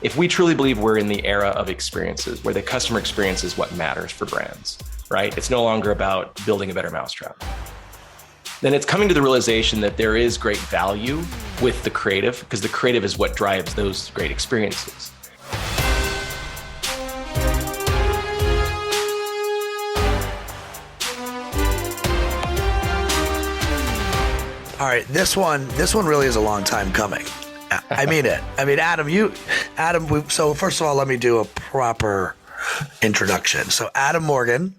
if we truly believe we're in the era of experiences where the customer experience is what matters for brands, right? It's no longer about building a better mousetrap. Then it's coming to the realization that there is great value with the creative, because the creative is what drives those great experiences. All right, this one really is a long time coming. I mean it. I mean, Adam. So first of all, let me do a proper introduction. So Adam Morgan,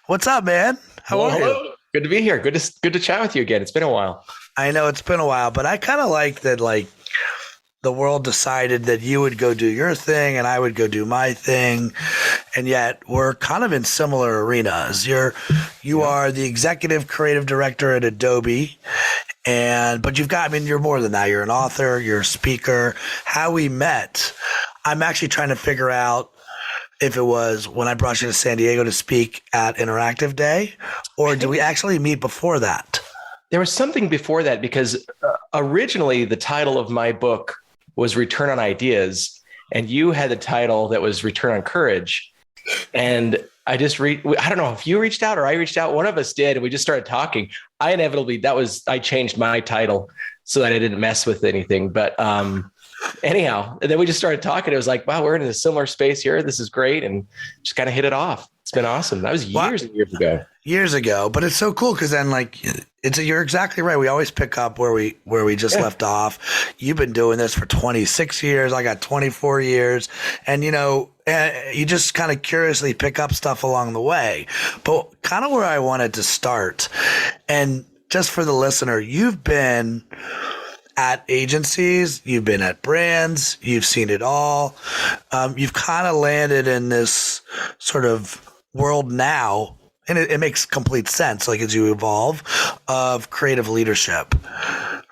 what's up, man? How are you? Good to be here. Good to chat with you again. It's been a while. I know it's been a while, but I kind of like that. Like the world decided that you would go do your thing and I would go do my thing, and yet we're kind of in similar arenas. You are the executive creative director at Adobe. But you're more than that. You're an author, you're a speaker. How we met, I'm actually trying to figure out if it was when I brought you to San Diego to speak at Interactive Day, or did we actually meet before that? There was something before that, because originally the title of my book was Return on Ideas, and you had the title that was Return on Courage. And I don't know if you reached out or I reached out. One of us did, and we just started talking. I changed my title so that I didn't mess with anything. But anyhow, and then we just started talking. It was like, wow, we're in a similar space here. This is great. And just kind of hit it off. It's been awesome. That was years and years ago. Years ago, but it's so cool because then you're exactly right. We always pick up where we just left off. You've been doing this for 26 years. I got 24 years, and you just kind of curiously pick up stuff along the way. But kind of where I wanted to start, and just for the listener, you've been at agencies, you've been at brands, you've seen it all. You've kind of landed in this sort of world now, and it makes complete sense, like as you evolve, of creative leadership,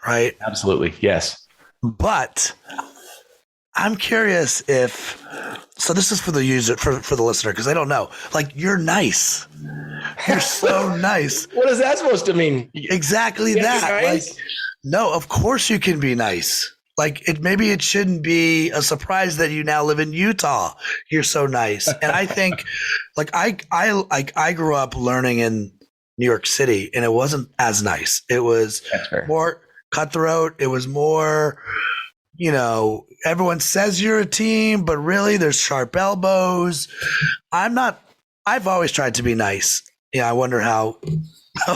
right? Absolutely, yes. But I'm curious so this is for the user, for the listener, because I don't know. Like, you're nice. You're so nice. What is that supposed to mean? Exactly that. Nice? Like, no, of course you can be nice. Like, maybe it shouldn't be a surprise that you now live in Utah. You're so nice. And I think, like, I grew up learning in New York City, and it wasn't as nice. It was more cutthroat. It was more, everyone says you're a team, but really there's sharp elbows. I've always tried to be nice. I wonder how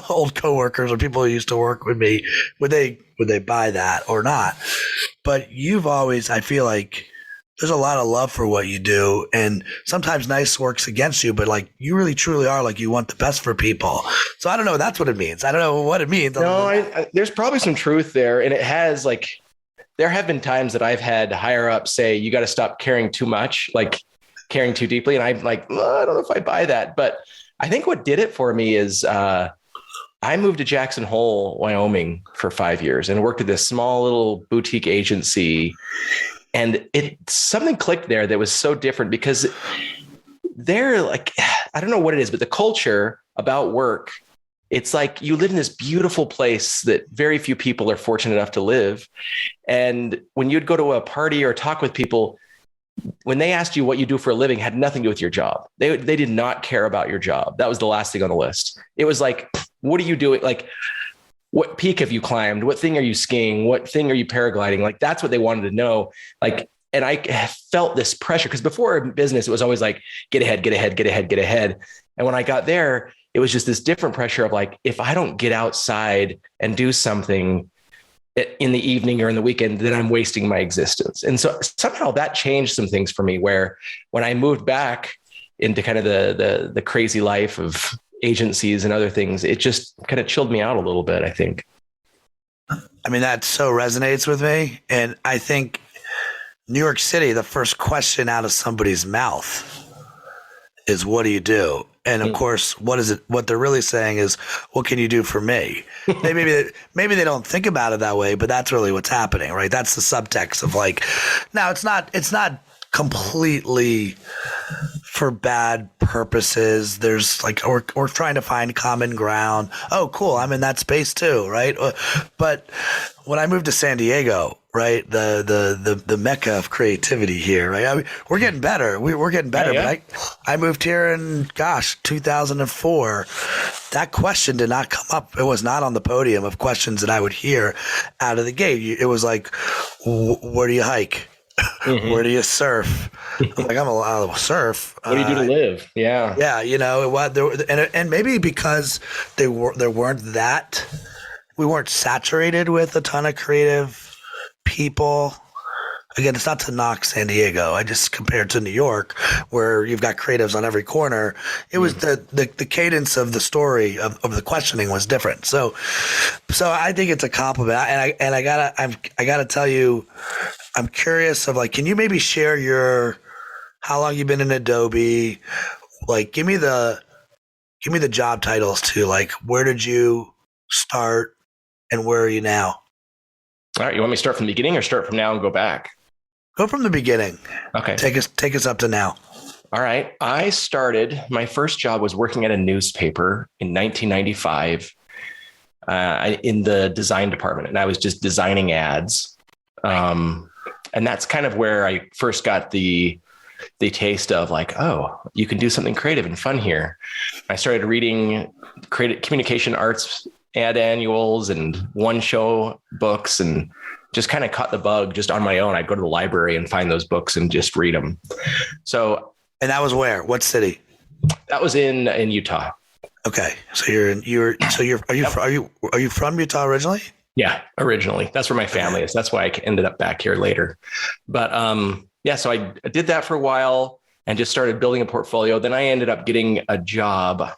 old coworkers or people who used to work with me, would they buy that or not? But you've always, I feel like there's a lot of love for what you do, and sometimes nice works against you, but like you really truly are, like, you want the best for people. So I don't know. That's what it means. I don't know what it means. No, there's probably some truth there. And it has, like, there have been times that I've had higher up say, you got to stop caring too much, like caring too deeply. And I'm like, I don't know if I buy that. But I think what did it for me is, I moved to Jackson Hole, Wyoming for 5 years and worked at this small little boutique agency. And something clicked there that was so different, because they're like, I don't know what it is, but the culture about work, it's like you live in this beautiful place that very few people are fortunate enough to live. And when you'd go to a party or talk with people, when they asked you what you do for a living, had nothing to do with your job. They did not care about your job. That was the last thing on the list. It was like, what are you doing? Like, what peak have you climbed? What thing are you skiing? What thing are you paragliding? Like, that's what they wanted to know. Like, and I felt this pressure, because before in business, it was always like, get ahead, get ahead, get ahead, get ahead. And when I got there, it was just this different pressure of like, if I don't get outside and do something in the evening or in the weekend, then I'm wasting my existence. And so somehow that changed some things for me, where when I moved back into kind of the crazy life of agencies and other things, it just kind of chilled me out a little bit, I think. I mean, that so resonates with me. And I think New York City, the first question out of somebody's mouth is, what do you do? And of course, what they're really saying is, what can you do for me? maybe they don't think about it that way, but that's really what's happening, right? That's the subtext of, like, now it's not completely for bad purposes. There's like, we're trying to find common ground. Oh, cool. I'm in that space too. Right. But when I moved to San Diego, right, the mecca of creativity here, right? I mean, we're getting better. We're getting better. Yeah. But I moved here in 2004. That question did not come up. It was not on the podium of questions that I would hear out of the gate. It was like, where do you hike? Mm-hmm. Where do you surf? I'm like, I'll surf. What do you do to live? Yeah. Yeah, and maybe because we weren't saturated with a ton of creative people. Again, it's not to knock San Diego. I just compared to New York, where you've got creatives on every corner. It was the cadence of the story of the questioning was different. So I think it's a compliment. And I gotta tell you, I'm curious of like, can you maybe share how long you've been in Adobe? Like, give me the job titles too. Like, where did you start and where are you now? All right. You want me to start from the beginning or start from now and go back? Go from the beginning. Okay. Take us up to now. All right. My first job was working at a newspaper in 1995 in the design department, and I was just designing ads. And that's kind of where I first got the taste of like, oh, you can do something creative and fun here. I started reading communication arts ad annuals and one show books and just kind of caught the bug just on my own. I'd go to the library and find those books and just read them. So, and that was where? What city? That was in Utah. Okay. So are you from Utah originally? Yeah, originally. That's where my family is. That's why I ended up back here later. But so I did that for a while and just started building a portfolio. Then I ended up getting a job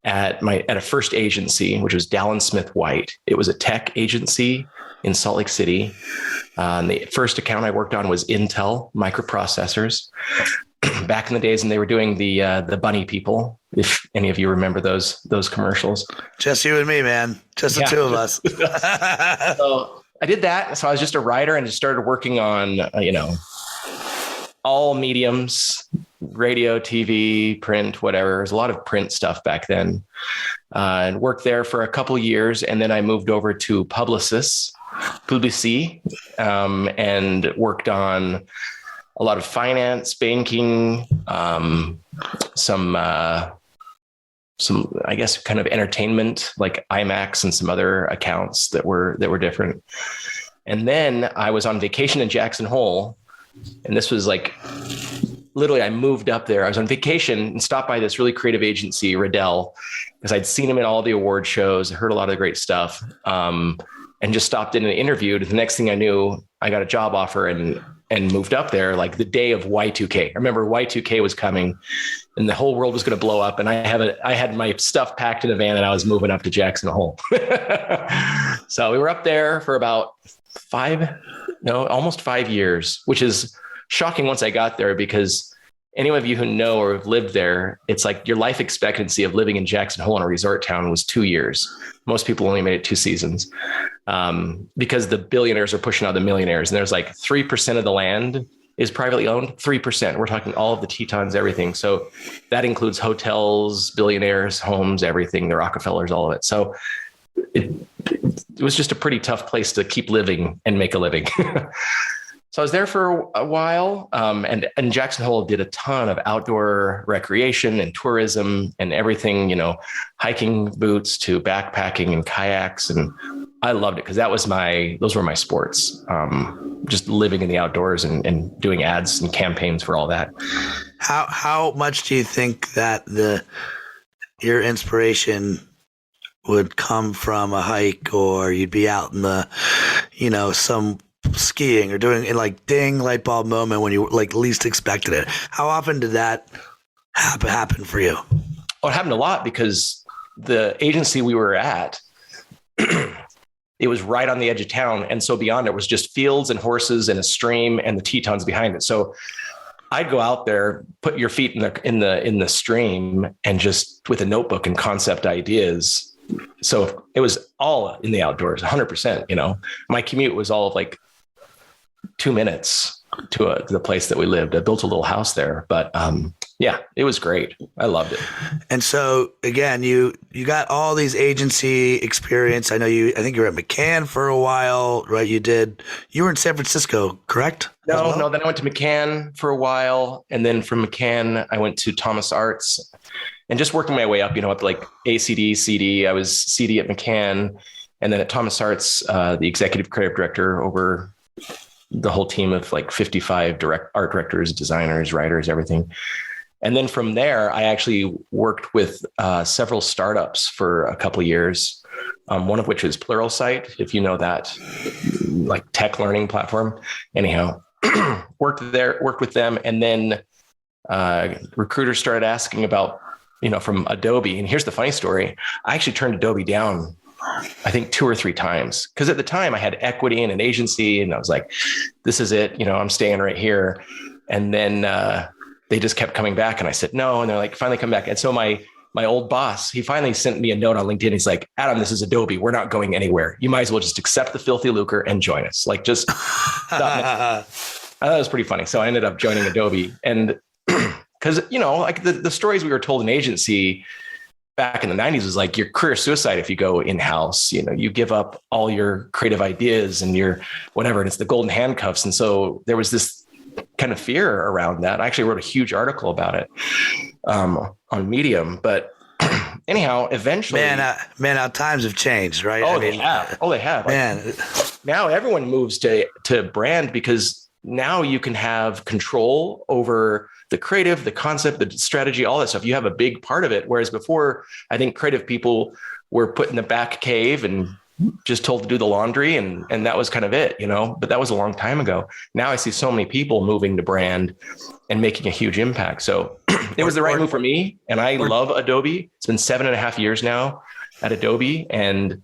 at a first agency, which was Dallin Smith White. It was a tech agency in Salt Lake City. The first account I worked on was Intel microprocessors. Back in the days when they were doing the bunny people, if any of you remember those commercials. Just you and me, man. Just the two of us. So I did that. So I was just a writer and just started working on, all mediums, radio, TV, print, whatever. There's a lot of print stuff back then. And worked there for a couple of years. And then I moved over to Publicis, and worked on a lot of finance, banking, some, I guess, kind of entertainment like IMAX and some other accounts that were different. And then I was on vacation in Jackson Hole. And this was like, literally, I moved up there. I was on vacation and stopped by this really creative agency, Riddell, because I'd seen him in all the award shows, heard a lot of the great stuff, and just stopped in and interviewed. The next thing I knew, I got a job offer and moved up there like the day of Y2K. I remember Y2K was coming and the whole world was going to blow up. And I had my stuff packed in a van and I was moving up to Jackson Hole. So we were up there for about almost 5 years, which is shocking once I got there, because any of you who know or have lived there, it's like your life expectancy of living in Jackson Hole in a resort town was 2 years. Most people only made it 2 seasons, because the billionaires are pushing out the millionaires. And there's like 3% of the land is privately owned, 3%. We're talking all of the Tetons, everything. So that includes hotels, billionaires, homes, everything, the Rockefellers, all of it. So it was just a pretty tough place to keep living and make a living. So I was there for a while, and Jackson Hole did a ton of outdoor recreation and tourism and everything, hiking boots to backpacking and kayaks. And I loved it because those were my sports, just living in the outdoors and doing ads and campaigns for all that. How much do you think that your inspiration would come from a hike, or you'd be out in the, some skiing or doing in like ding light bulb moment when you like least expected it? How often did that happen for you? Oh, it happened a lot because the agency we were at, it was right on the edge of town. And so beyond it was just fields and horses and a stream and the Tetons behind it. So I'd go out there, put your feet in the stream and just with a notebook and concept ideas. So it was all in the outdoors, 100%, my commute was all of like 2 minutes to the place that we lived. I built a little house there, but Yeah, it was great. I loved it. And so again, you got all these agency experience. I think you were at McCann for a while, right? You were in San Francisco, correct? No. Then I went to McCann for a while. And then from McCann, I went to Thomas Arts and just working my way up, up to like ACD, CD. I was CD at McCann. And then at Thomas Arts, the executive creative director over the whole team of like 55 art directors, designers, writers, everything. And then from there, I actually worked with several startups for a couple of years. One of which is Pluralsight, if you know that, like tech learning platform. Anyhow, worked with them. And then recruiters started asking about, from Adobe. And here's the funny story. I actually turned Adobe down, I think 2 or 3 times. Because at the time I had equity in an agency and I was like, this is it. I'm staying right here. And then they just kept coming back and I said, no. And they're like, finally come back. And so my old boss, he finally sent me a note on LinkedIn. He's like, Adam, this is Adobe. We're not going anywhere. You might as well just accept the filthy lucre and join us. Like just stop. I thought it was pretty funny. So I ended up joining Adobe. And because, like the stories we were told in agency back in the 90s was like your career suicide if you go in-house. You give up all your creative ideas and your whatever, and it's the golden handcuffs. And so there was this kind of fear around that. I actually wrote a huge article about it on Medium. But anyhow, eventually, man, how times have changed, right? They have. Man, now everyone moves to brand because now you can have control over the creative, the concept, the strategy, all that stuff. You have a big part of it. Whereas before, I think creative people were put in the back cave and just told to do the laundry and that was kind of it, but that was a long time ago. Now I see so many people moving to brand and making a huge impact. So it was the right move for me. And I love Adobe. It's been 7.5 years now at Adobe and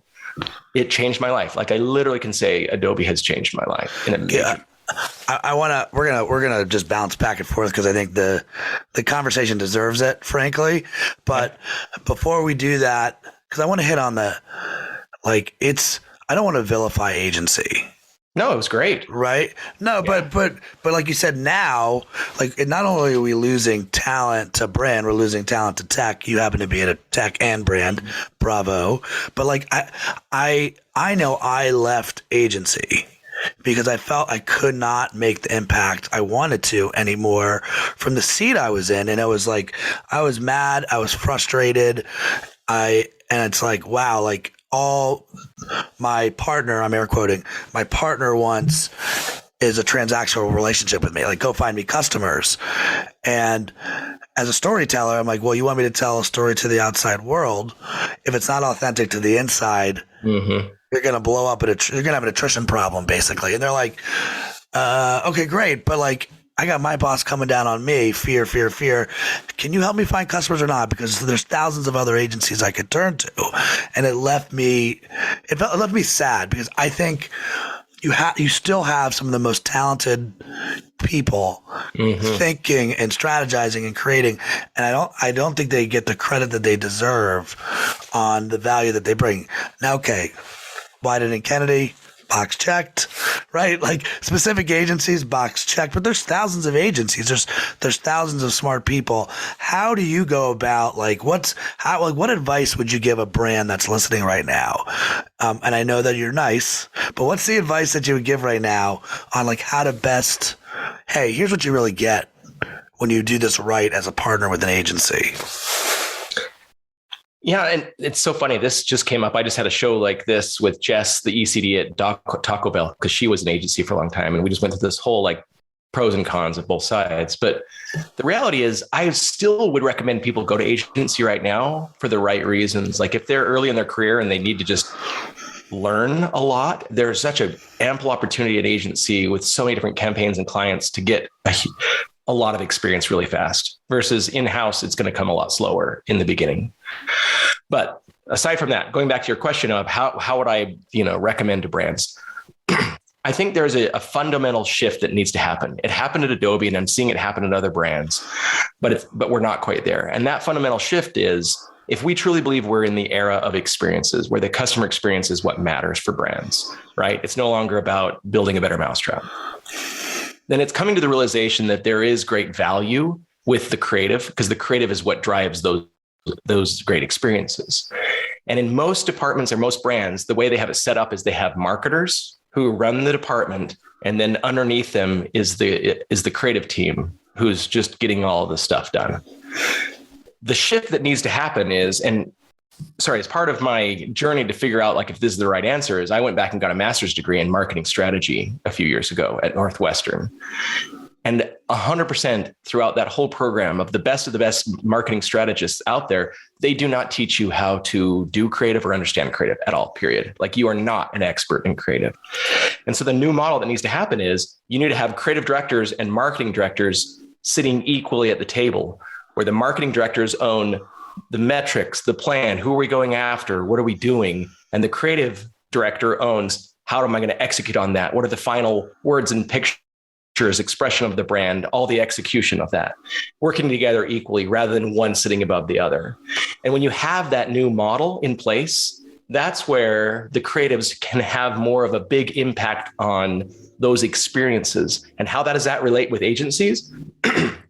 it changed my life. Like I literally can say Adobe has changed my life. We're gonna just bounce back and forth because I think the conversation deserves it, frankly. But before we do that, because I want to hit on I don't want to vilify agency. No, it was great. Right? No, yeah. but like you said, now, like not only are we losing talent to brand, we're losing talent to tech. You happen to be at a tech and brand, bravo. But like I know I left agency because I felt I could not make the impact I wanted to anymore from the seat I was in. And it was like I was mad, I was frustrated. And it's like, wow, like all my partner, I'm air quoting, my partner wants is a transactional relationship with me. Like, go find me customers. And as a storyteller, I'm like, well, you want me to tell a story to the outside world? If it's not authentic to the inside, you're going to blow up. You're going to have an attrition problem, basically. And they're like, okay, great. But like, I got my boss coming down on me, fear. Can you help me find customers or not? Because there's thousands of other agencies I could turn to. And it left me sad because I think you still have some of the most talented people thinking and strategizing and creating. And I don't think they get the credit that they deserve on the value that they bring. Now, okay, Biden and Kennedy, box checked, right? Like specific agencies, box checked, but there's thousands of agencies. There's thousands of smart people. How do you go about what advice would you give a brand that's listening right now? And I know that you're nice, but what's the advice that you would give right now on like how to best, hey, here's what you really get when you do this right as a partner with an agency? Yeah. And it's so funny. This just came up. I just had a show like this with Jess, the ECD at Taco Bell, because she was an agency for a long time. And we just went through this whole like pros and cons of both sides. But the reality is I still would recommend people go to agency right now for the right reasons. Like if they're early in their career and they need to just learn a lot, there's such an ample opportunity at agency with so many different campaigns and clients to get a lot of experience really fast versus in-house. It's going to come a lot slower in the beginning. But aside from that, going back to your question of how would I, recommend to brands, I think there's a fundamental shift that needs to happen. It happened at Adobe and I'm seeing it happen at other brands, but we're not quite there. And that fundamental shift is if we truly believe we're in the era of experiences where the customer experience is what matters for brands, right? It's no longer about building a better mousetrap. Then it's coming to the realization that there is great value with the creative, because the creative is what drives those great experiences. And in most departments or most brands, the way they have it set up is they have marketers who run the department, and then underneath them is the creative team who's just getting all of the stuff done. The shift that needs to happen is, as part of my journey to figure out like if this is the right answer, is I went back and got a master's degree in marketing strategy a few years ago at Northwestern. And 100% throughout that whole program of the best marketing strategists out there, they do not teach you how to do creative or understand creative at all, period. Like, you are not an expert in creative. And so the new model that needs to happen is you need to have creative directors and marketing directors sitting equally at the table, where the marketing directors own the metrics, the plan, who are we going after, what are we doing? And the creative director owns, how am I going to execute on that? What are the final words and pictures, expression of the brand, all the execution of that, working together equally rather than one sitting above the other. And when you have that new model in place, that's where the creatives can have more of a big impact on those experiences. And how does that relate with agencies?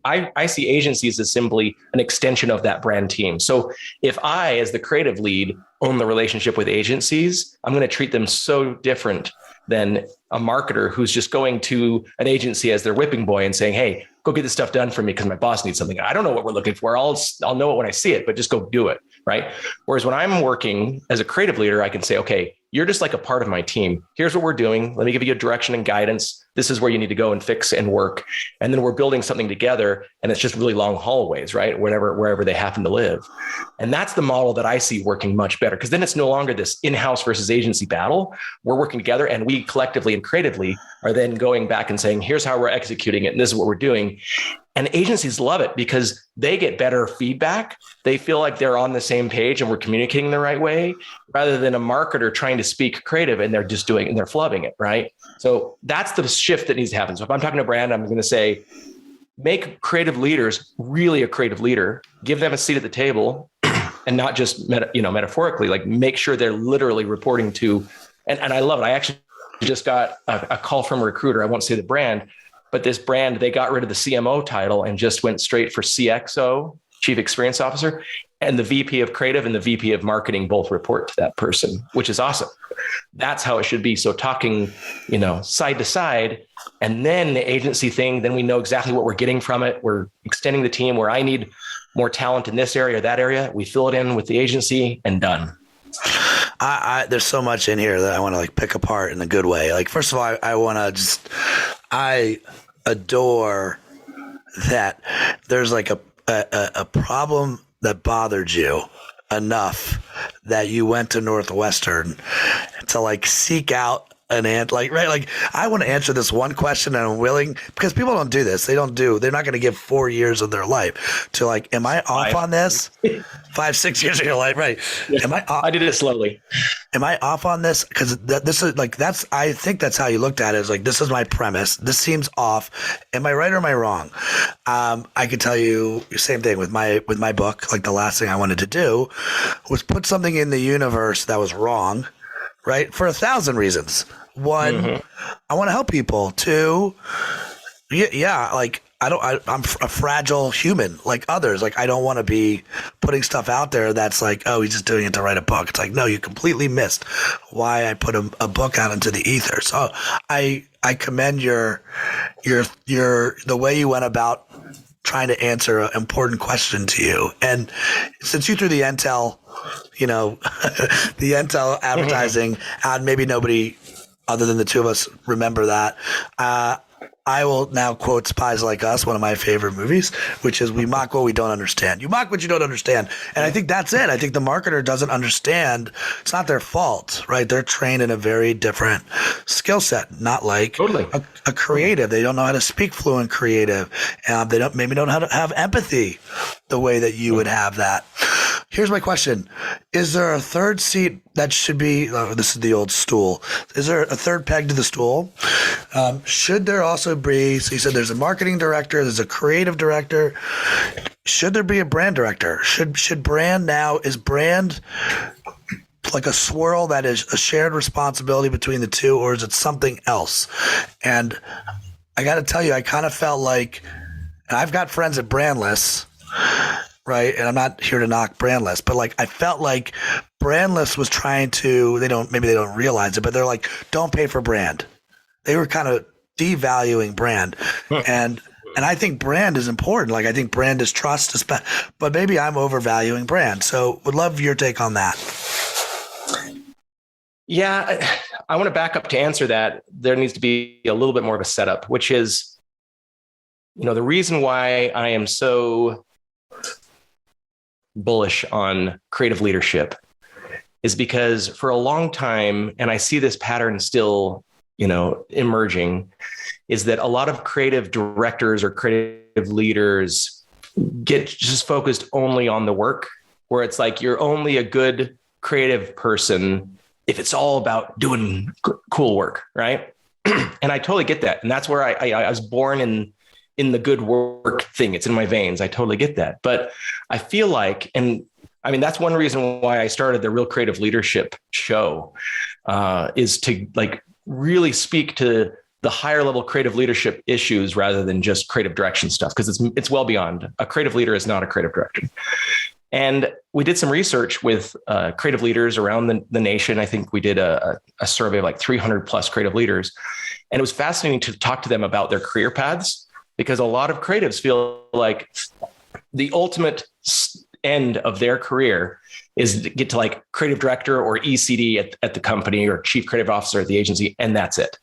I see agencies as simply an extension of that brand team. So if I, as the creative lead, own the relationship with agencies, I'm going to treat them so different than a marketer who's just going to an agency as their whipping boy and saying, hey, go get this stuff done for me because my boss needs something. I don't know what we're looking for. I'll know it when I see it, but just go do it, right? Whereas when I'm working as a creative leader, I can say, okay, you're just like a part of my team. Here's what we're doing. Let me give you a direction and guidance. This is where you need to go and fix and work. And then we're building something together, and it's just really long hallways, right? Wherever they happen to live. And that's the model that I see working much better, because then it's no longer this in-house versus agency battle. We're working together, and we collectively and creatively are then going back and saying, here's how we're executing it, and this is what we're doing. And agencies love it because they get better feedback. They feel like they're on the same page and we're communicating the right way, rather than a marketer trying to speak creative and they're just doing and they're flubbing it, right? So that's the shift that needs to happen. So if I'm talking to a brand, I'm going to say, make creative leaders really a creative leader, give them a seat at the table, and not just metaphorically, like make sure they're literally reporting to. And I love it. I actually just got a call from a recruiter. I won't say the brand, but this brand, they got rid of the CMO title and just went straight for CXO, Chief Experience Officer, and the VP of Creative and the VP of Marketing both report to that person, which is awesome. That's how it should be. So talking, side to side, and then the agency thing, then we know exactly what we're getting from it. We're extending the team where I need more talent in this area or that area. We fill it in with the agency and done. There's so much in here that I want to pick apart in a good way. First of all, I adore that there's a problem that bothered you enough that you went to Northwestern to seek out an answer. I want to answer this one question, and I'm willing, because people don't do this. They're not going to give 4 years of their life to am I off on this? 5, 6 years of your life, right? Yeah, am I off? I did it slowly. Am I off on this? Because this is I think that's how you looked at it. Is this is my premise. This seems off. Am I right or am I wrong? I could tell you the same thing with my book. The last thing I wanted to do was put something in the universe that was wrong, right? For 1,000 reasons. One, I want to help people. Two, I'm a fragile human like others. I don't want to be putting stuff out there that's oh, he's just doing it to write a book. It's no, you completely missed why I put a book out into the ether. So I commend your the way you went about trying to answer an important question to you. And since you threw the Intel, the Intel advertising, and maybe nobody other than the two of us remember that. I will now quote Spies Like Us, one of my favorite movies, which is, we mock what we don't understand. You mock what you don't understand. And I think that's it. I think the marketer doesn't understand. It's not their fault, right? They're trained in a very different skill set, not like totally. a creative. They don't know how to speak fluent creative. They don't know how to have empathy the way that you would have that. Here's my question. Is there a third seat that should be, this is the old stool. Is there a third peg to the stool? Should there also be, so you said there's a marketing director, there's a creative director. Should there be a brand director? Should brand now, is brand like a swirl that is a shared responsibility between the two, or is it something else? And I got to tell you, I kind of felt like And I've got friends at Brandless, right? And I'm not here to knock Brandless, but like I felt like Brandless was trying to, maybe they don't realize it, but they're like, don't pay for brand. They were kind of devaluing brand. And I think brand is important. Like I think brand is trust, but maybe I'm overvaluing brand. So would love your take on that. Yeah, I want to back up to answer that. There needs to be a little bit more of a setup, which is, the reason why I am so bullish on creative leadership is because for a long time, and I see this pattern still, emerging, is that a lot of creative directors or creative leaders get just focused only on the work, where it's like you're only a good creative person if it's all about doing cool work, right? And I totally get that. And that's where I was born in the good work thing. It's in my veins. I totally get that. But I feel like, and I mean, that's one reason why I started the Real Creative Leadership show, is to like really speak to the higher level creative leadership issues rather than just creative direction stuff, because it's well beyond. A creative leader is not a creative director. And we did some research with creative leaders around the nation. I think we did a survey of like 300 plus creative leaders. And it was fascinating to talk to them about their career paths, because a lot of creatives feel like the ultimate end of their career is to get to like creative director or ECD at the company or chief creative officer at the agency. And that's it.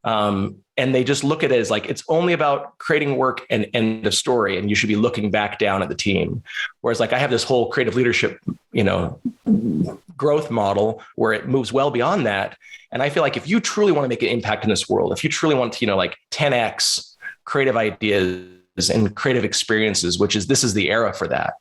And they just look at it as like, it's only about creating work and end of story. And you should be looking back down at the team. Whereas like I have this whole creative leadership, growth model where it moves well beyond that. And I feel like if you truly want to make an impact in this world, if you truly want to, like 10X creative ideas and creative experiences, this is the era for that.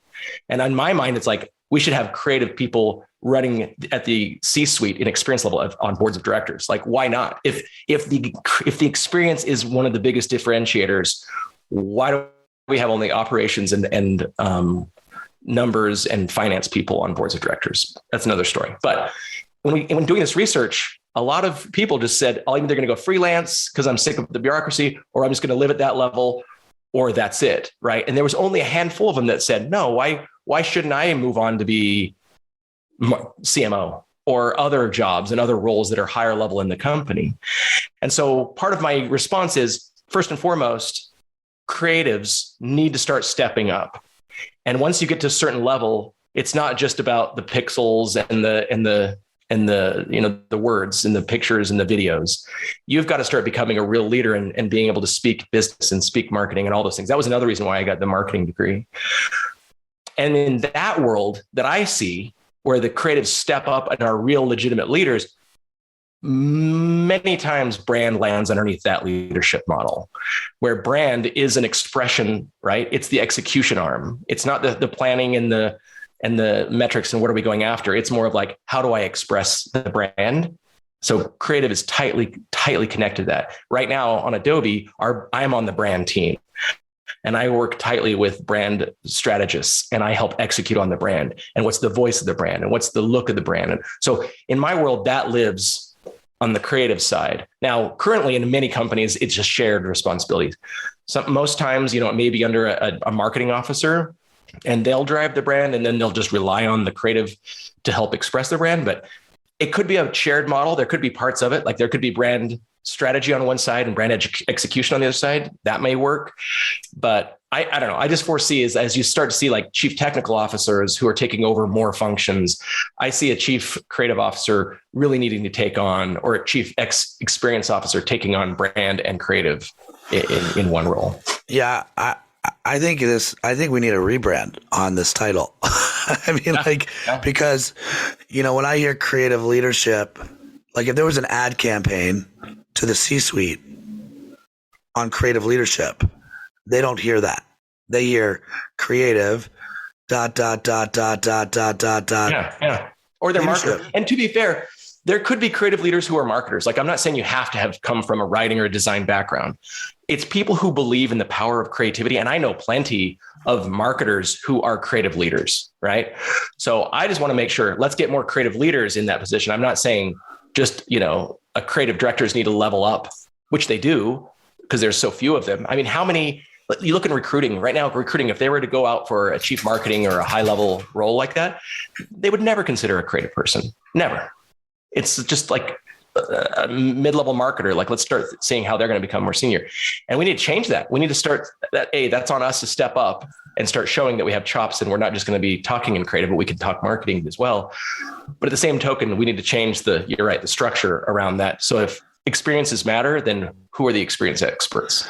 And in my mind, it's like, we should have creative people running at the C-suite and experience level on boards of directors. Like, why not? If the experience is one of the biggest differentiators, why do we have only operations and numbers and finance people on boards of directors? That's another story. But when doing this research, a lot of people just said, I'm either going to go freelance because I'm sick of the bureaucracy, or I'm just going to live at that level, or that's it, right? And there was only a handful of them that said, no, why shouldn't I move on to be CMO or other jobs and other roles that are higher level in the company? And so part of my response is, first and foremost, creatives need to start stepping up. And once you get to a certain level, it's not just about the pixels and the words and the pictures and the videos. You've got to start becoming a real leader and being able to speak business and speak marketing and all those things. That was another reason why I got the marketing degree. And in that world that I see, where the creatives step up and are real legitimate leaders, many times brand lands underneath that leadership model, where brand is an expression, right? It's the execution arm. It's not the planning and the metrics and what are we going after. It's more of like, how do I express the brand? So creative is tightly connected to that. Right now on Adobe, I'm on the brand team. And I work tightly with brand strategists, and I help execute on the brand and what's the voice of the brand and what's the look of the brand. And so in my world, that lives on the creative side. Now, currently in many companies, it's just shared responsibilities. Most times, it may be under a marketing officer, and they'll drive the brand, and then they'll just rely on the creative to help express the brand. But it could be a shared model. There could be parts of it. Like there could be brand strategy on one side and brand execution on the other side. That may work. But I don't know. I just foresee as you start to see like chief technical officers who are taking over more functions, I see a chief creative officer really needing to take on, or a chief experience officer taking on brand and creative in one role. Yeah. I think we need a rebrand on this title. I mean, because, when I hear creative leadership, like if there was an ad campaign to the C-suite on creative leadership, they don't hear that. They hear creative ... Yeah. Or they're marketers. And to be fair, there could be creative leaders who are marketers. Like I'm not saying you have to have come from a writing or a design background. It's people who believe in the power of creativity. And I know plenty of marketers who are creative leaders, right? So I just want to make sure, let's get more creative leaders in that position. I'm not saying just, a creative directors need to level up, which they do because there's so few of them. I mean, how many you look in recruiting right now, if they were to go out for a chief marketing or a high level role like that, they would never consider a creative person. Never. It's just like a mid-level marketer. Like, let's start seeing how they're going to become more senior. And we need to change that. We need to start that. That's on us to step up and start showing that we have chops and we're not just going to be talking in creative, but we can talk marketing as well. But at the same token, we need to change you're right, the structure around that. So if experiences matter, then who are the experience experts?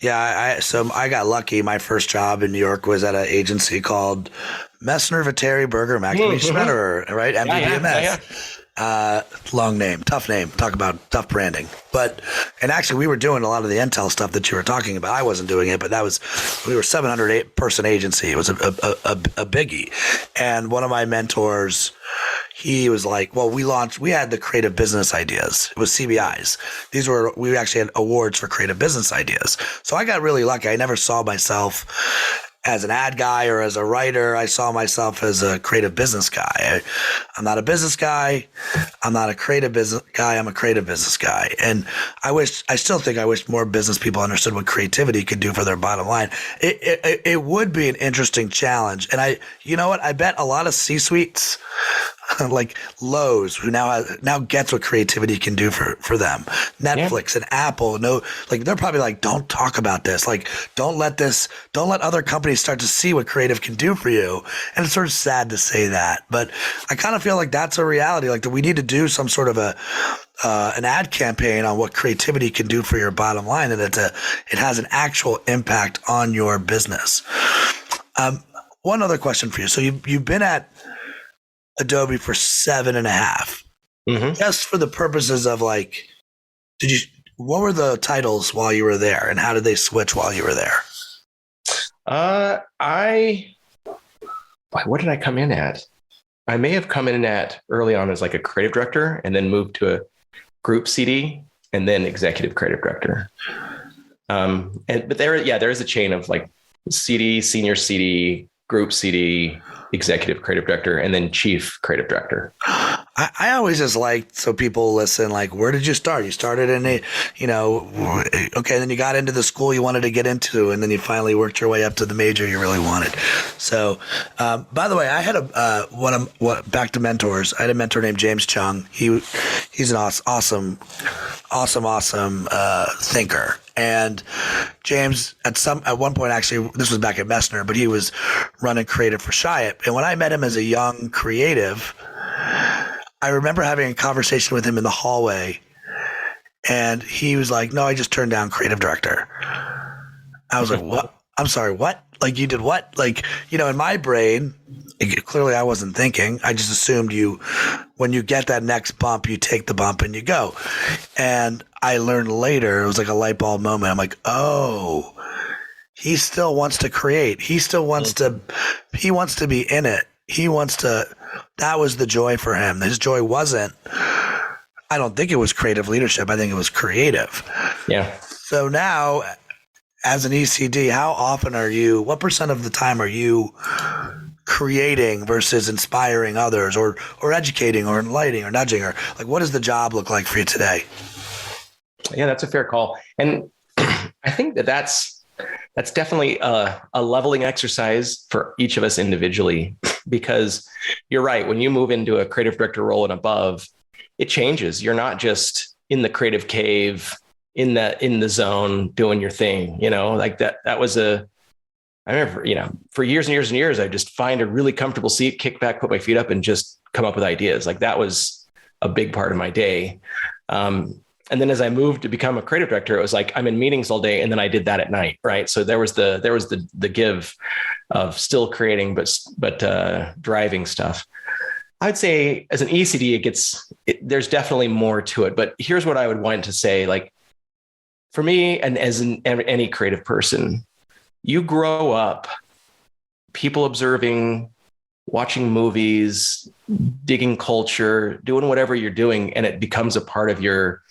Yeah, so I got lucky. My first job in New York was at an agency called Messner, Viteri, Berger, McNamee, Schmetterer, right? MVDMS. Long name, tough name. Talk about tough branding. And actually, we were doing a lot of the Intel stuff that you were talking about. I wasn't doing it, but we were 700 person agency. It was a biggie. And one of my mentors, he was like, well, we had the creative business ideas. It was CBIs. We actually had awards for creative business ideas. So I got really lucky. I never saw myself as an ad guy or as a writer. I saw myself as a creative business guy. I'm not a business guy. I'm not a creative business guy. I'm a creative business guy. And I still think I wish more business people understood what creativity could do for their bottom line. It would be an interesting challenge. And you know what? I bet a lot of C-suites like Lowe's, who now gets what creativity can do for them. Netflix and Apple, they're probably like, don't talk about this. Like, don't let other companies start to see what creative can do for you. And it's sort of sad to say that, but I kind of feel like that's a reality. Like, that we need to do some sort of an ad campaign on what creativity can do for your bottom line, and it has an actual impact on your business. One other question for you. So you've been at Adobe for 7.5. Just for the purposes of like, what were the titles while you were there, and how did they switch while you were there? What did I come in at? I may have come in at early on as like a creative director, and then moved to a group CD, and then executive creative director. But there is a chain of like CD, senior CD, group CD, executive creative director, and then chief creative director. I always just like, so people listen, like, where did you start? You started in then you got into the school you wanted to get into, and then you finally worked your way up to the major you really wanted. So, by the way, I had back to mentors. I had a mentor named James Chung. He's an awesome thinker. And James, at one point, actually, this was back at Messner, but he was running creative for Chiat. And when I met him as a young creative, I remember having a conversation with him in the hallway, and he was like, no, I just turned down creative director. I was like, what? I'm sorry, what? Like, you did what? Like, in my brain, clearly I wasn't thinking. I just assumed when you get that next bump, you take the bump and you go. And I learned later, it was like a light bulb moment. I'm like, oh, he still wants to create. He still wants he wants to be in it. That was the joy for him. His joy wasn't, I don't think it was creative leadership. I think it was creative. Yeah. So now, as an ECD, how often what % of the time are you creating versus inspiring others, or educating, or enlightening, or nudging, or like, what does the job look like for you today? Yeah, that's a fair call. And I think that's definitely a leveling exercise for each of us individually, because you're right. When you move into a creative director role and above, it changes. You're not just in the creative cave, in the zone doing your thing, like that was I remember, for years and years and years, I just find a really comfortable seat, kick back, put my feet up, and just come up with ideas. Like, that was a big part of my day. And then as I moved to become a creative director, it was like, I'm in meetings all day, and then I did that at night. Right. So there was the give of still creating, but driving stuff. I'd say as an ECD, there's definitely more to it, but here's what I would want to say. Like, for me, and as any creative person, you grow up people observing, watching movies, digging culture, doing whatever you're doing, and it becomes a part of your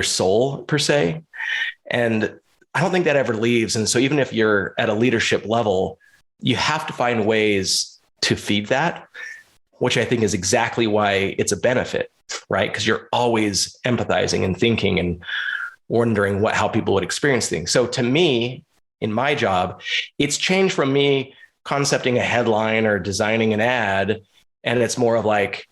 soul, per se. And I don't think that ever leaves. And so even if you're at a leadership level, you have to find ways to feed that, which I think is exactly why it's a benefit, right? Because you're always empathizing and thinking and wondering how people would experience things. So to me, in my job, it's changed from me concepting a headline or designing an ad. And it's more of like,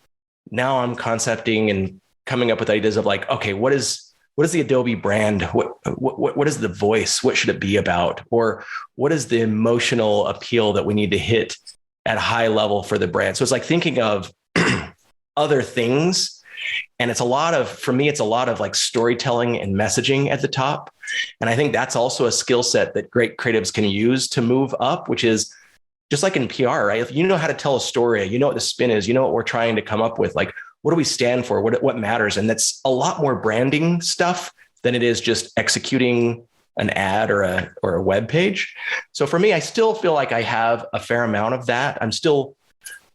now I'm concepting and coming up with ideas of like, okay, what is the Adobe brand? What is the voice? What should it be about? Or what is the emotional appeal that we need to hit at a high level for the brand? So it's like thinking of other things. And for me, it's a lot of like storytelling and messaging at the top. And I think that's also a skill set that great creatives can use to move up, which is just like in PR, right? If you know how to tell a story, you know what the spin is, you know what we're trying to come up with, like, what do we stand for? What matters? And that's a lot more branding stuff than it is just executing an ad or a web page. So for me, I still feel like I have a fair amount of that. I'm still,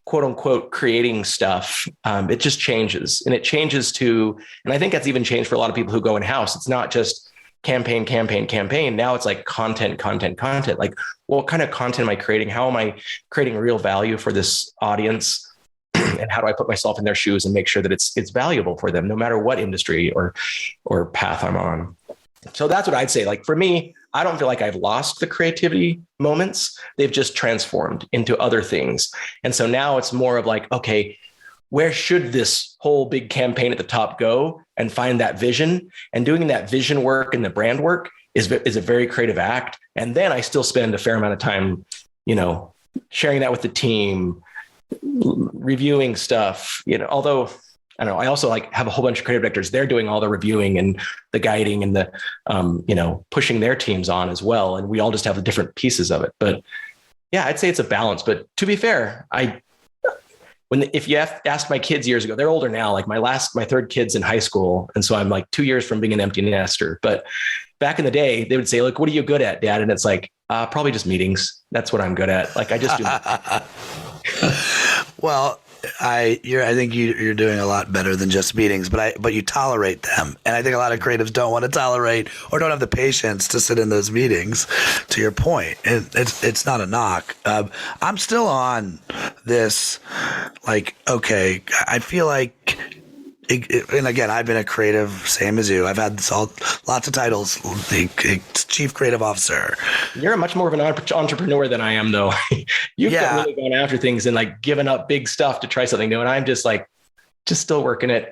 quote unquote, creating stuff. It just changes, and it changes and I think that's even changed for a lot of people who go in-house. It's not just campaign. Now it's like content. Like, what kind of content am I creating? How am I creating real value for this audience? And how do I put myself in their shoes and make sure that it's valuable for them, no matter what industry or path I'm on? So that's what I'd say. Like, for me, I don't feel like I've lost the creativity moments. They've just transformed into other things. And so now it's more of like, okay, where should this whole big campaign at the top go, and find that vision? And doing that vision work and the brand work is a very creative act. And then I still spend a fair amount of time, sharing that with the team, reviewing stuff, although I don't know, I also like have a whole bunch of creative directors. They're doing all the reviewing and the guiding and the, pushing their teams on as well. And we all just have the different pieces of it. But yeah, I'd say it's a balance. But to be fair, if you asked my kids years ago, they're older now, like my third kid's in high school. And so I'm like 2 years from being an empty nester. But back in the day, they would say, look, what are you good at, Dad? And it's like, probably just meetings. That's what I'm good at. Like, I just do. Well, I think you're doing a lot better than just meetings, but you tolerate them. And I think a lot of creatives don't want to tolerate or don't have the patience to sit in those meetings, to your point. And it's not a knock. I'm still on this, like, okay, I feel like, and again, I've been a creative, same as you. I've had lots of titles, chief creative officer. You're much more of an entrepreneur than I am, though. You've really gone after things and like given up big stuff to try something new. And I'm just like, still working it,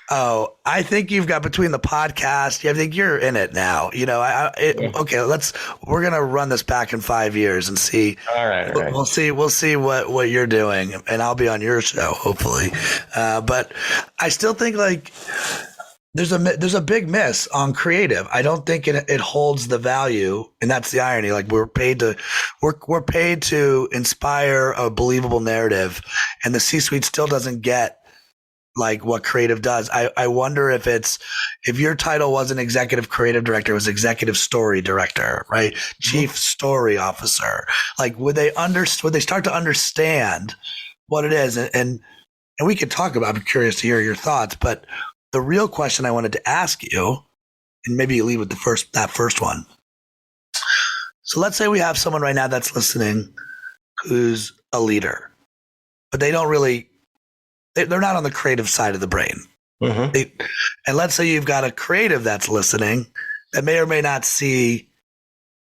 Oh, I think you've got, between the podcast, I think you're in it now. Okay, we're going to run this back in 5 years and see. All right. We'll see what you're doing, and I'll be on your show, hopefully. But I still think like there's a big miss on creative. I don't think it holds the value, and that's the irony. Like, we're paid to inspire a believable narrative, and the C-suite still doesn't get like what creative does. I wonder if your title wasn't executive creative director, it was executive story director, right? Chief story officer. Like, would they start to understand what it is? And we could talk about, I'm curious to hear your thoughts, but the real question I wanted to ask you, and maybe you lead with that first one. So let's say we have someone right now that's listening who's a leader, but they're not on the creative side of the brain. Mm-hmm. And let's say you've got a creative that's listening that may or may not see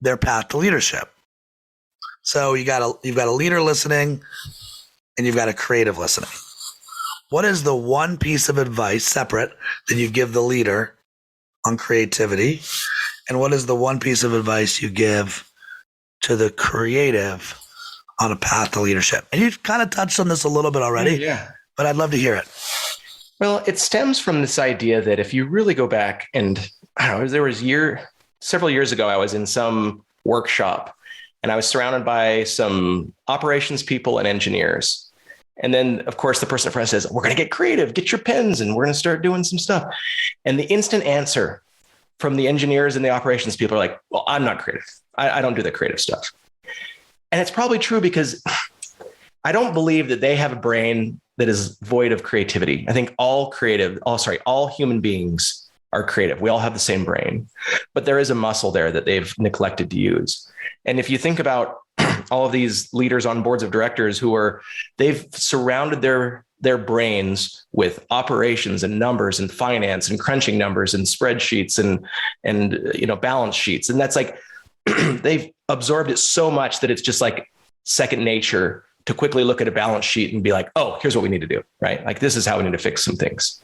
their path to leadership. So you've got a leader listening, and you've got a creative listening. What is the one piece of advice separate that you give the leader on creativity? And what is the one piece of advice you give to the creative on a path to leadership? And you've kind of touched on this a little bit already. Yeah. But I'd love to hear it. Well, it stems from this idea that if you really go back, and I don't know, there was several years ago, I was in some workshop and I was surrounded by some operations people and engineers. And then, of course, the person in front says, we're going to get creative, get your pens, and we're going to start doing some stuff. And the instant answer from the engineers and the operations people are like, well, I'm not creative. I don't do the creative stuff. And it's probably true, because I don't believe that they have a brain that is void of creativity. I think all human beings are creative. We all have the same brain, but there is a muscle there that they've neglected to use. And if you think about all of these leaders on boards of directors they've surrounded their brains with operations and numbers and finance and crunching numbers and spreadsheets and balance sheets. And that's like, they've absorbed it so much that it's just like second nature to quickly look at a balance sheet and be like, oh, here's what we need to do, right? Like, this is how we need to fix some things.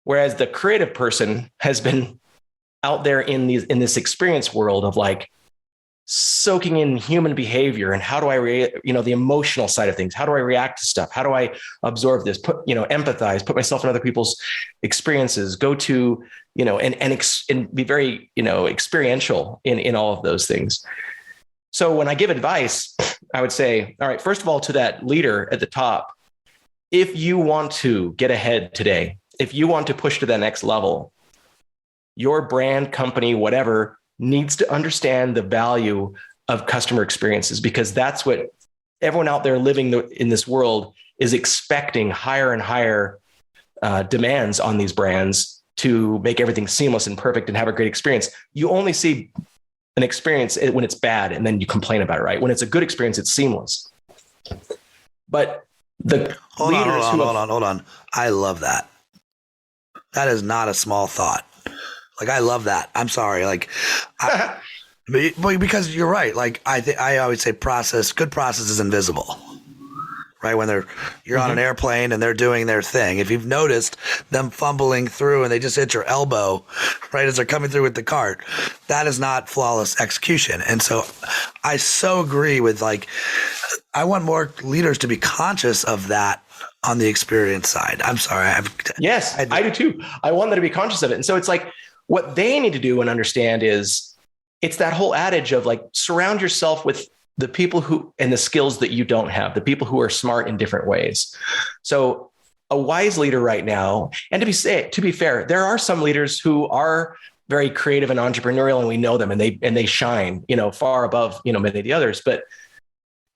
Whereas the creative person has been out there in this experience world of like soaking in human behavior and how do I, the emotional side of things. How do I react to stuff? How do I absorb this? Empathize, put myself in other people's experiences, go to, and be very, experiential in all of those things. So when I give advice, I would say, all right, first of all, to that leader at the top, if you want to get ahead today, if you want to push to the next level, your brand, company, whatever, needs to understand the value of customer experiences, because that's what everyone out there living in this world is expecting. Higher and higher demands on these brands to make everything seamless and perfect and have a great experience. You only see an experience when it's bad, and then you complain about it, right? When it's a good experience, it's seamless. But the hold on. I love that. That is not a small thought. Like, I love that. I'm sorry. Like, because you're right. Like, I always say good process is invisible, right? When you're on an airplane and they're doing their thing. If you've noticed them fumbling through and they just hit your elbow right as they're coming through with the cart, that is not flawless execution. And so I so agree with, like, I want more leaders to be conscious of that on the experience side. I'm sorry. Yes, I do too. I want them to be conscious of it. And so it's like, what they need to do and understand is it's that whole adage of like, surround yourself with the people who, and the skills that you don't have, the people who are smart in different ways. So a wise leader right now, and to be fair, there are some leaders who are very creative and entrepreneurial, and we know them, and they shine, far above, many of the others. But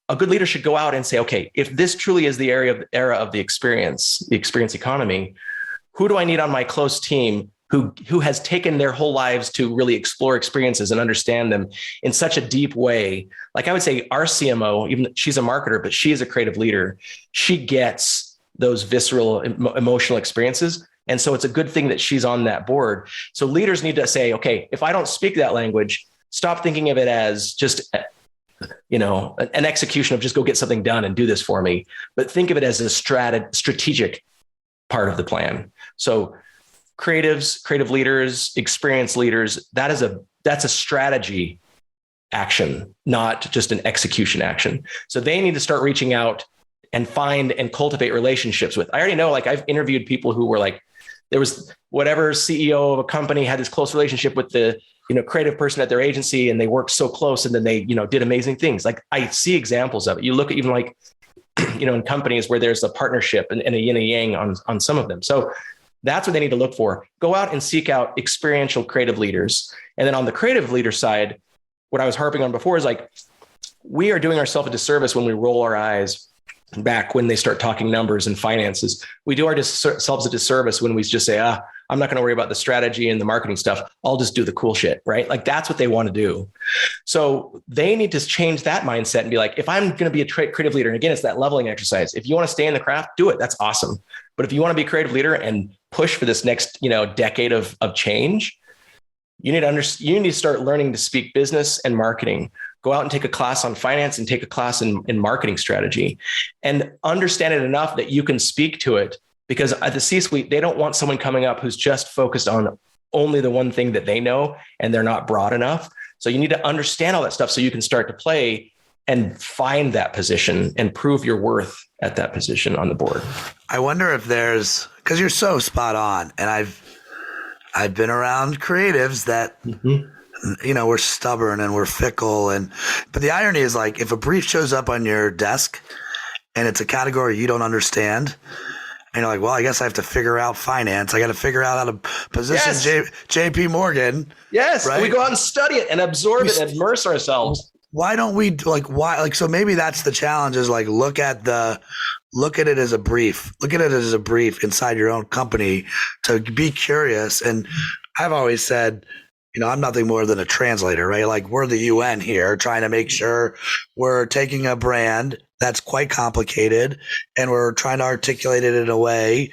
a good leader should go out and say, okay, if this truly is the era of the experience economy, who do I need on my close team who has taken their whole lives to really explore experiences and understand them in such a deep way? Like, I would say our CMO, even she's a marketer, but she is a creative leader. She gets those visceral emotional experiences. And so it's a good thing that she's on that board. So leaders need to say, okay, if I don't speak that language, stop thinking of it as just, an execution of just go get something done and do this for me, but think of it as a strategic part of the plan. So creatives, creative leaders, experienced leaders, that's a strategy action, not just an execution action. So they need to start reaching out and find and cultivate relationships with. I already know, like, I've interviewed people who were like, there was whatever CEO of a company had this close relationship with the, creative person at their agency, and they worked so close, and then they, did amazing things. Like, I see examples of it. You look at even like, in companies where there's a partnership and a yin and yang on some of them. So that's what they need to look for. Go out and seek out experiential creative leaders. And then on the creative leader side, what I was harping on before is like, we are doing ourselves a disservice when we roll our eyes back when they start talking numbers and finances. We do ourselves a disservice when we just say, I'm not going to worry about the strategy and the marketing stuff. I'll just do the cool shit, right? Like, that's what they want to do. So they need to change that mindset and be like, if I'm going to be a creative leader, and again, it's that leveling exercise. If you want to stay in the craft, do it. That's awesome. But if you want to be a creative leader and push for this next, decade of change, you need to start learning to speak business and marketing. Go out and take a class on finance and take a class in marketing strategy, and understand it enough that you can speak to it. Because at the C-suite, they don't want someone coming up who's just focused on only the one thing that they know, and they're not broad enough. So you need to understand all that stuff so you can start to play and find that position and prove your worth at that position on the board. I wonder if because you're so spot on, and I've been around creatives that, we're stubborn and we're fickle. But the irony is, like, if a brief shows up on your desk and it's a category you don't understand, and you're like, well, I guess I have to figure out finance. I got to figure out how to position JP Morgan. Yes. Right? We go out and study it and absorb it and immerse ourselves. Why don't we so maybe that's the challenge, is like, look at it as a brief. Look at it as a brief inside your own company to be curious. And I've always said, I'm nothing more than a translator, right? Like, we're the UN here, trying to make sure we're taking a brand that's quite complicated, and we're trying to articulate it in a way.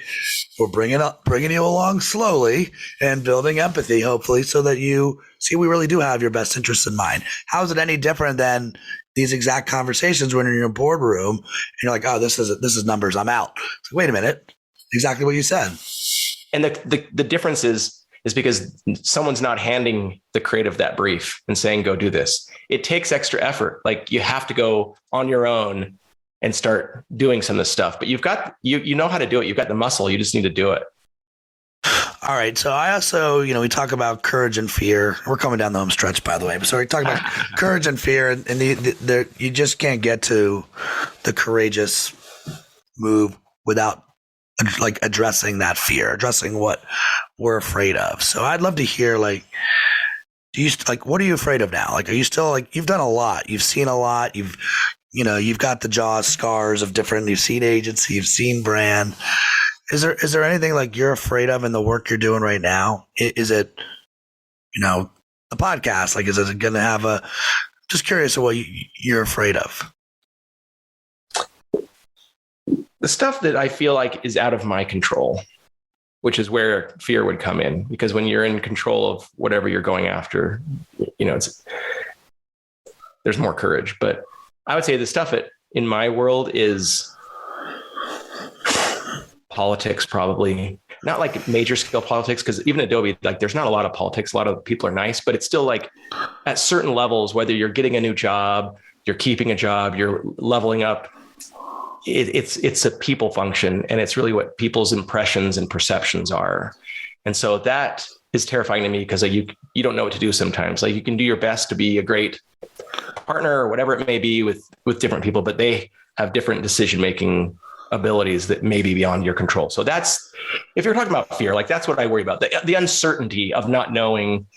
We're bringing you along slowly and building empathy, hopefully, so that you see we really do have your best interests in mind. How is it any different than these exact conversations when you're in your boardroom and you're like, oh, this is numbers, I'm out. It's like, wait a minute, exactly what you said. And the difference is because someone's not handing the creative that brief and saying, go do this. It takes extra effort. Like you have to go on your own and start doing some of this stuff, but you know how to do it. You've got the muscle. You just need to do it. All right. So I also, we talk about courage and fear. We're coming down the home stretch, by the way. So we talk about courage and fear, and you just can't get to the courageous move without like addressing that fear, addressing what we're afraid of. So I'd love to hear, like, what are you afraid of now? Like, are you still like, you've done a lot, you've seen a lot, you've got the jaw scars of different, you've seen agency, you've seen brand. Is there anything like you're afraid of in the work you're doing right now? Is it, the podcast? Like, is it going to have just curious of what you're afraid of? The stuff that I feel like is out of my control, which is where fear would come in, because when you're in control of whatever you're going after, there's more courage. But I would say the stuff in my world is politics, probably not like major scale politics, because even Adobe, like there's not a lot of politics. A lot of people are nice, but it's still like at certain levels, whether you're getting a new job, you're keeping a job, you're leveling up, it's a people function, and it's really what people's impressions and perceptions are. And so that is terrifying to me, because you don't know what to do sometimes. Like you can do your best to be a great partner or whatever it may be with different people, but they have different decision-making abilities that may be beyond your control. So that's, if you're talking about fear, like that's what I worry about. The uncertainty of not knowing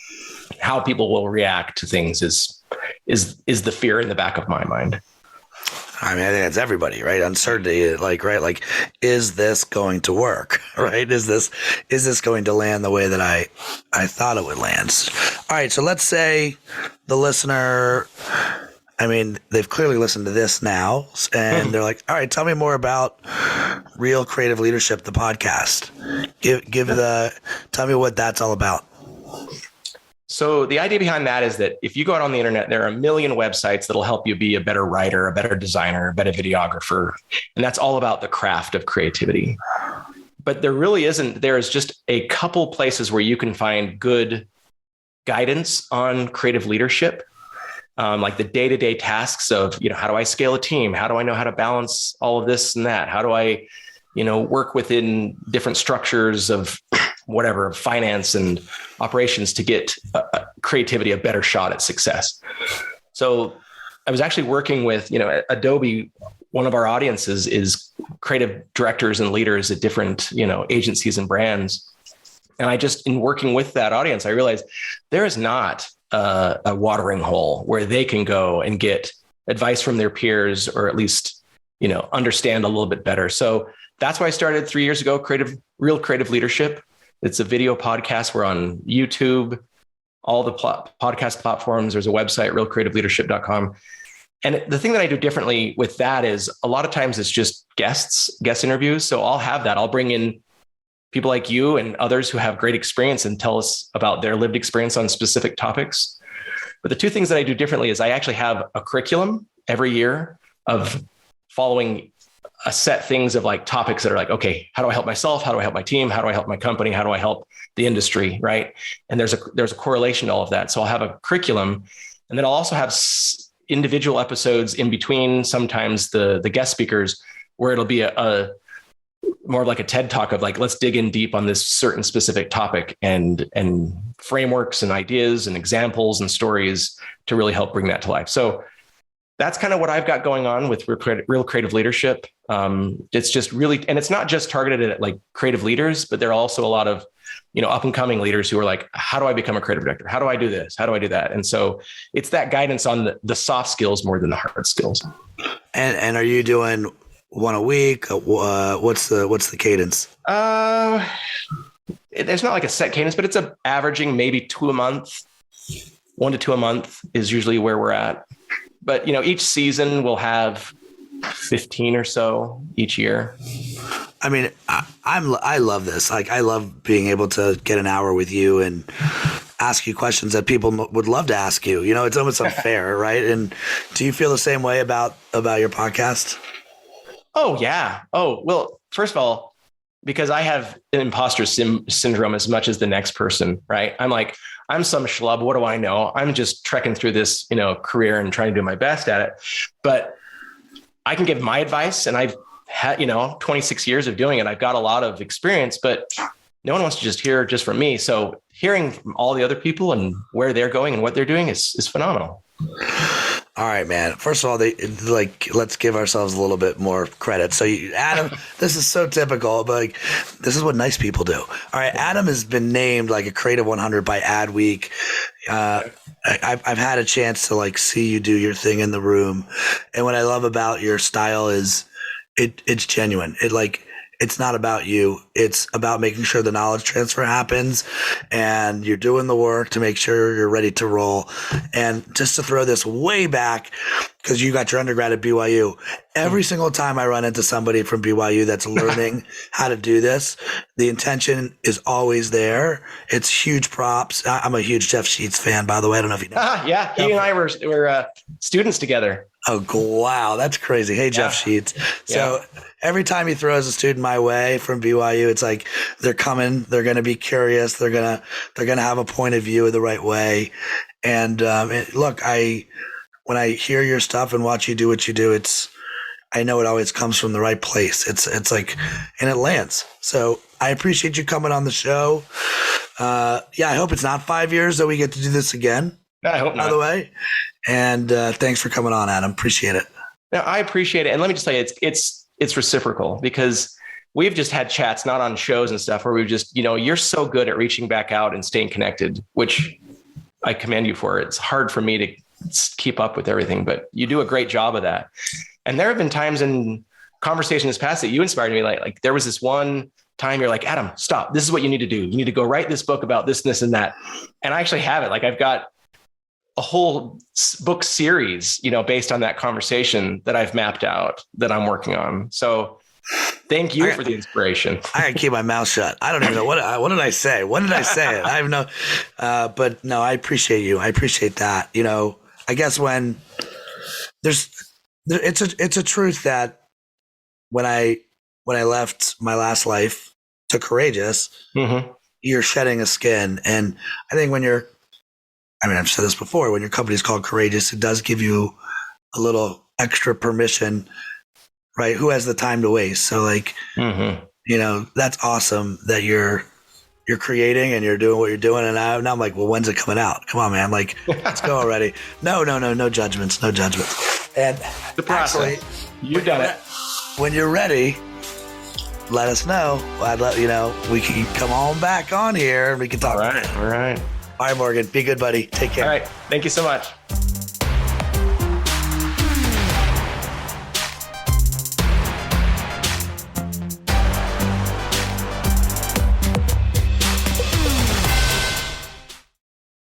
how people will react to things is the fear in the back of my mind. I mean, I think that's everybody, right? Uncertainty, like, right? Like, is this going to work, right? Is this going to land the way that I thought it would land? All right. So let's say the listener, I mean, they've clearly listened to this now, and they're like, all right, tell me more about Real Creative Leadership, the podcast. Tell me what that's all about. So the idea behind that is that if you go out on the internet, there are a million websites that'll help you be a better writer, a better designer, a better videographer. And that's all about the craft of creativity. But there really isn't. There is just a couple places where you can find good guidance on creative leadership, like the day-to-day tasks of, how do I scale a team? How do I know how to balance all of this and that? How do I, work within different structures of whatever, finance and operations to get creativity a better shot at success. So I was actually working with, Adobe. One of our audiences is creative directors and leaders at different, agencies and brands. And I just, in working with that audience, I realized there is not a watering hole where they can go and get advice from their peers, or at least, understand a little bit better. So that's why I started 3 years ago, Real Creative Leadership. It's a video podcast. We're on YouTube, all the podcast platforms. There's a website, realcreativeleadership.com. And the thing that I do differently with that is a lot of times it's just guest interviews. So I'll have that. I'll bring in people like you and others who have great experience and tell us about their lived experience on specific topics. But the two things that I do differently is I actually have a curriculum every year of following a set things of like topics that are like, okay, how do I help myself? How do I help my team? How do I help my company? How do I help the industry? Right. And there's a correlation to all of that. So I'll have a curriculum, and then I'll also have individual episodes in between, sometimes the guest speakers, where it'll be a more like a TED talk of like, let's dig in deep on this certain specific topic, and frameworks and ideas and examples and stories to really help bring that to life. So that's kind of what I've got going on with Real Creative Leadership. It's just really, and it's not just targeted at like creative leaders, but there are also a lot of, up and coming leaders who are like, how do I become a creative director? How do I do this? How do I do that? And so it's that guidance on the soft skills more than the hard skills. And are you doing one a week? What's the cadence? There's not like a set cadence, but it's averaging maybe 2 a month. 1 to 2 a month is usually where we're at. But, each season will have 15 or so each year. I mean, I love this. Like, I love being able to get an hour with you and ask you questions that people would love to ask you. You know, it's almost unfair, right? And do you feel the same way about your podcast? Oh, yeah. Oh, well, first of all, because I have imposter syndrome as much as the next person, right? I'm like, I'm some schlub. What do I know? I'm just trekking through this, career and trying to do my best at it. But I can give my advice, and I've had, 26 years of doing it. I've got a lot of experience, but no one wants to just hear just from me. So hearing from all the other people and where they're going and what they're doing is phenomenal. All right, man. First of all, let's give ourselves a little bit more credit. So, Adam, this is so typical, but this is what nice people do. All right, Adam has been named like a Creative 100 by Adweek. I've had a chance to see you do your thing in the room, and what I love about your style is it's genuine. It's not about you. It's about making sure the knowledge transfer happens, and you're doing the work to make sure you're ready to roll. And just to throw this way back, because you got your undergrad at BYU, every single time I run into somebody from BYU that's learning how to do this, the intention is always there. It's huge props. I'm a huge Jeff Sheets fan, by the way. I don't know if you know. Yeah, he and I were students together. Oh, wow. That's crazy. Hey, Jeff Sheets. So every time he throws a student my way from BYU, it's like they're coming. They're going to be curious. They're going to have a point of view the right way. And look, when I hear your stuff and watch you do what you do, I know it always comes from the right place. It's like, and it lands. So I appreciate you coming on the show. I hope it's not 5 years that we get to do this again. I hope not. By the way. And thanks for coming on, Adam. Appreciate it. No, I appreciate it. And let me just tell you, it's reciprocal, because we've just had chats, not on shows and stuff, where we've just, you're so good at reaching back out and staying connected, which I commend you for. It's hard for me to keep up with everything, but you do a great job of that. And there have been times in conversations past that you inspired me. Like there was this one time you're like, Adam, stop. This is what you need to do. You need to go write this book about this, this, and that. And I actually have it. Like I've got a whole book series, based on that conversation that I've mapped out that I'm working on. So thank you for the inspiration. I can keep my mouth shut. I don't even know what did I say? When did I say it? I have no, but no, I appreciate you. I appreciate that. I guess when it's a truth that when I left my last life to Courageous, you're shedding a skin. And I think I've said this before, when your company is called Courageous, it does give you a little extra permission, right? Who has the time to waste? So that's awesome that you're creating and you're doing what you're doing. And now I'm like, well, when's it coming out? Come on, man. Let's go already. No judgments. And the process, actually, you've done it. When you're ready, let us know. I'd let we can come on back on here and we can talk. All right. All right, Morgan. Be good, buddy. Take care. All right. Thank you so much.